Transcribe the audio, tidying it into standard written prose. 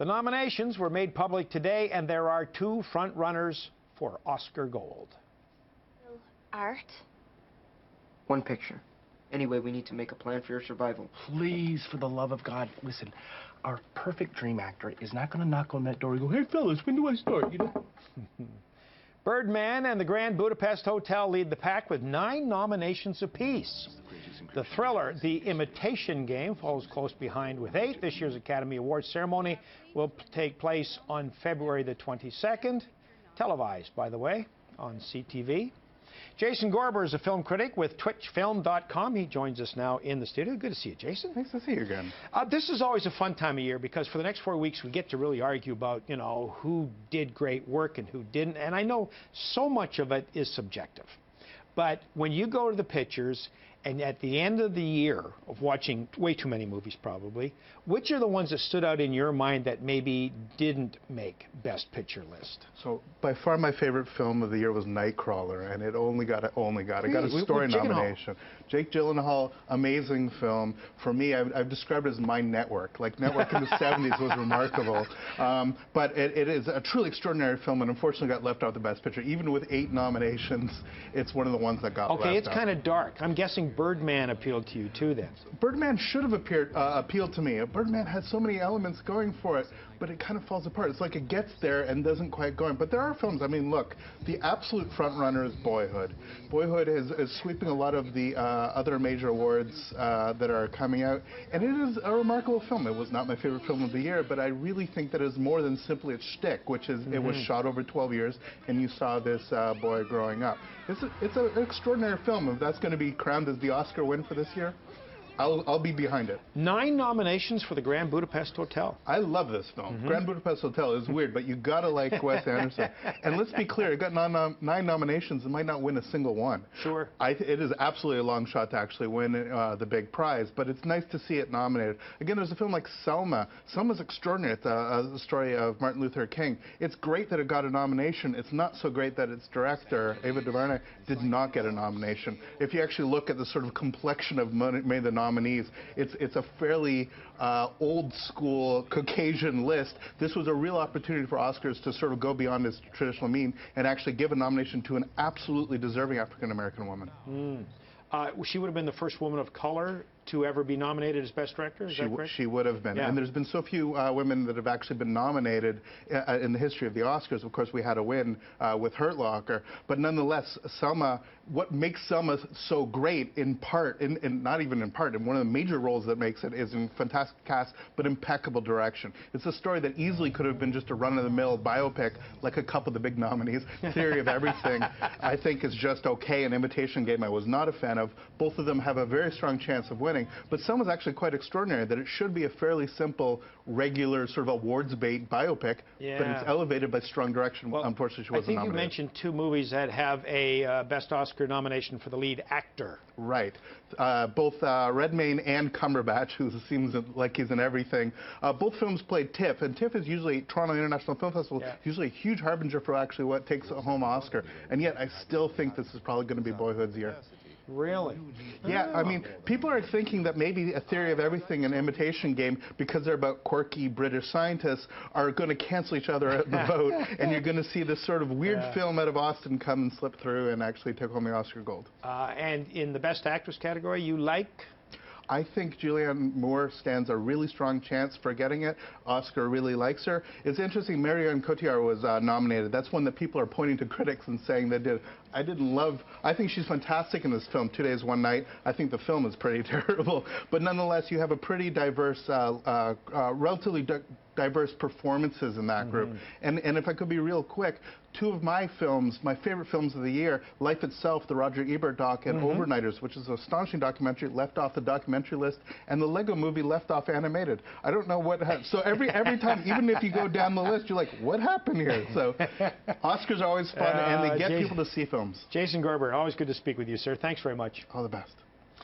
The nominations were made public today, and there are two front-runners for Oscar Gold. Art? One picture. Anyway, we need to make a plan for your survival. Please, for the love of God, listen. Our perfect dream actor is not going to knock on that door and go, "Hey, fellas, when do I start?" You know? Birdman and the Grand Budapest Hotel lead the pack with 9 nominations apiece. The thriller, The Imitation Game, follows close behind with 8. This year's Academy Awards ceremony will take place on February the 22nd, televised, by the way, on CTV. Jason Gorber is a film critic with twitchfilm.com. He joins us now in the studio. Good to see you, Jason. Nice to see you again. This is always a fun time of year because for the next 4 weeks we get to really argue about, you know, who did great work and who didn't. And I know so much of it is subjective. But when you go to the pictures and at the end of the year of watching way too many movies probably, which are the ones that stood out in your mind that maybe didn't make Best Picture list? So by far my favorite film of the year was Nightcrawler, and it got a story nomination. Jake Gyllenhaal, amazing film. For me, I've described it as my Network. Like Network in the 70s was remarkable. But it is a truly extraordinary film, and unfortunately got left out of the Best Picture. Even with 8 nominations, it's one of the ones that got left out. Okay, it's kind of dark. I'm guessing Birdman appealed to you too then. Birdman should have appealed to me. Birdman has so many elements going for it, but it kind of falls apart. It's like it gets there and doesn't quite go in. But there are films, I mean, look, the absolute front runner is Boyhood. Boyhood is sweeping a lot of the other major awards that are coming out, and it is a remarkable film. It was not my favorite film of the year, but I really think that it is more than simply its shtick, which is it was shot over 12 years, and you saw this boy growing up. It's an extraordinary film. If that's going to be crowned as the Oscar win for this year, I'll be behind it. 9 nominations for the Grand Budapest Hotel. I love this film. Grand Budapest Hotel is weird, but you gotta like Wes Anderson. And let's be clear, it got 9 nominations and might not win a single one. Sure. It is absolutely a long shot to actually win the big prize, but it's nice to see it nominated. Again, there's a film like Selma. Selma's extraordinary. It's a story of Martin Luther King. It's great that it got a nomination. It's not so great that its director, Ava DuVernay, did not get a nomination. If you actually look at the sort of complexion of many of the nominees, it's a fairly old school Caucasian list. This was a real opportunity for Oscars to sort of go beyond its traditional mean and actually give a nomination to an absolutely deserving African-American woman. She would have been the first woman of color to ever be nominated as Best Director, is that correct? She would have been. Yeah. And there's been so few women that have actually been nominated in the history of the Oscars. Of course, we had a win with Hurt Locker. But nonetheless, Selma, what makes Selma so great, in part, and not even in part, and one of the major roles that makes it is in fantastic cast, but impeccable direction. It's a story that easily could have been just a run-of-the-mill biopic, like a couple of the big nominees. Theory of Everything, I think, is just okay. An Imitation Game I was not a fan of. Both of them have a very strong chance of winning. But Selma's actually quite extraordinary, that it should be a fairly simple, regular sort of awards bait biopic, but it's elevated by strong direction. Well, unfortunately, she wasn't nominated. I think you mentioned 2 movies that have a Best Oscar nomination for the lead actor. Right. Both Redmayne and Cumberbatch, who seems like he's in everything. Both films played TIFF, and TIFF is usually, Toronto International Film Festival, usually a huge harbinger for actually what takes a home Oscar. And yet I still think this is probably going to be Boyhood's year. Really? Yeah, I mean, people are thinking that maybe A Theory of Everything and Imitation Game, because they're about quirky British scientists, are going to cancel each other out in the vote, and you're going to see this sort of weird film out of Austin come and slip through and actually take home the Oscar Gold. And in the Best Actress category, you like? I think Julianne Moore stands a really strong chance for getting it. Oscar really likes her. It's interesting, Marion Cotillard was nominated. That's one that people are pointing to critics and saying they did. I think she's fantastic in this film, 2 Days, One Night. I think the film is pretty terrible. But nonetheless, you have a pretty diverse, relatively diverse performances in that group. And if I could be real quick, 2 of my films, my favorite films of the year, Life Itself, the Roger Ebert doc, and Overnighters, which is an astonishing documentary, left off the documentary list, and the Lego Movie left off animated. I don't know what happened. So every time, even if you go down the list, you're like, what happened here? So Oscars are always fun, and they get people to see films. Jason Gorber, always good to speak with you, sir. Thanks very much. All the best.